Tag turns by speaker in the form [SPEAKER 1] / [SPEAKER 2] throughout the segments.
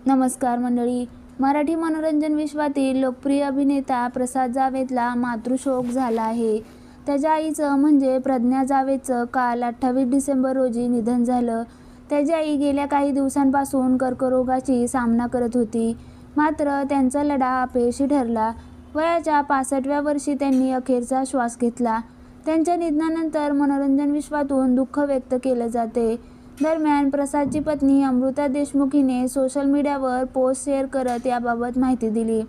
[SPEAKER 1] नमस्कार मंडळी. मराठी मनोरंजन विश्वातील लोकप्रिय अभिनेता प्रसाद जावेदला मातृशोक झाला आहे. त्याच्या आईचं म्हणजे प्रज्ञा जावेदचं काल 28 डिसेंबर रोजी निधन झालं. त्याची आई गेल्या काही दिवसांपासून कर्करोगाशी सामना करत होती. मात्र त्यांचा लढा अपयशी ठरला. वयाच्या 65व्या वर्षी त्यांनी अखेरचा श्वास घेतला. त्यांच्या निधनानंतर मनोरंजन विश्वातून दुःख व्यक्त केलं जाते. दरम्यान प्रसादची पत्नी अमृता देशमुख हिने सोशल मीडियावर पोस्ट शेअर करत याबाबत माहिती दिली.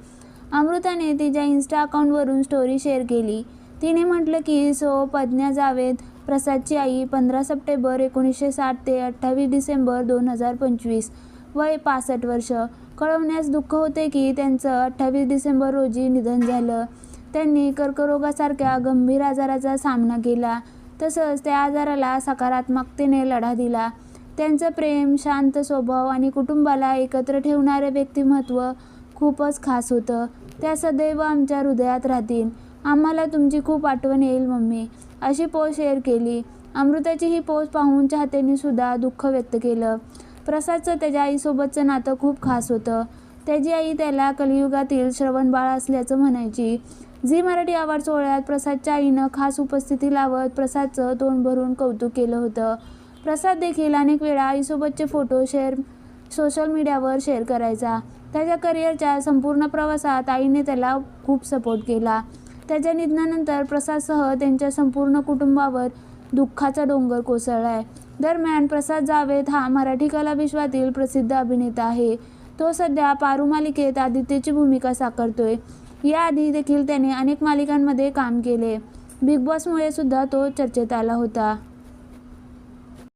[SPEAKER 1] अमृताने तिच्या इन्स्टा अकाउंटवरून स्टोरी शेअर केली. तिने म्हटलं की प्रज्ञा जावेद, प्रसादची आई, 15 सप्टेंबर 1960 ते 28 डिसेंबर 2025, वय 65 वर्ष. कळवण्यास दुःख होते की त्यांचं 28 डिसेंबर रोजी निधन झालं. त्यांनी कर्करोगासारख्या गंभीर आजाराचा सामना केला. तसंच त्या आजाराला सकारात्मकतेने लढा दिला. त्यांचं प्रेम, शांत स्वभाव आणि कुटुंबाला एकत्र ठेवणारे व्यक्तिमत्व खूपच खास होतं. त्या सदैव आमच्या हृदयात राहतील. आम्हाला तुमची खूप आठवण येईल मम्मी, अशी पोस्ट शेअर केली. अमृताची ही पोस्ट पाहून चाहत्यांनी सुद्धा दुःख व्यक्त केलं. प्रसादचं त्याच्या आईसोबतचं नातं खूप खास होतं. त्याची आई त्याला कलियुगातील श्रवणबाळ असल्याचं म्हणायची. झी मराठी अवॉर्ड सोहळ्यात प्रसादच्या आईनं खास उपस्थिती लावत प्रसादचं तोंड भरून कौतुक केलं होतं. प्रसाद देखील अनेक वेळा आईसोबतचे फोटो सोशल मीडियावर शेअर करायचा. त्याच्या करिअरच्या संपूर्ण प्रवासात आईने त्याला खूप सपोर्ट केला. त्याच्या निधनानंतर प्रसादसह त्यांच्या संपूर्ण कुटुंबावर दुःखाचा डोंगर कोसळलाय. दरम्यान प्रसाद जावेद हा मराठी कला विश्वातील प्रसिद्ध अभिनेता आहे. तो सध्या पारू मालिकेत आदित्यची भूमिका साकारतोय. याआधी देखील त्याने अनेक मालिकांमध्ये काम केले. बिग बॉसमुळे सुद्धा तो चर्चेत आला होता.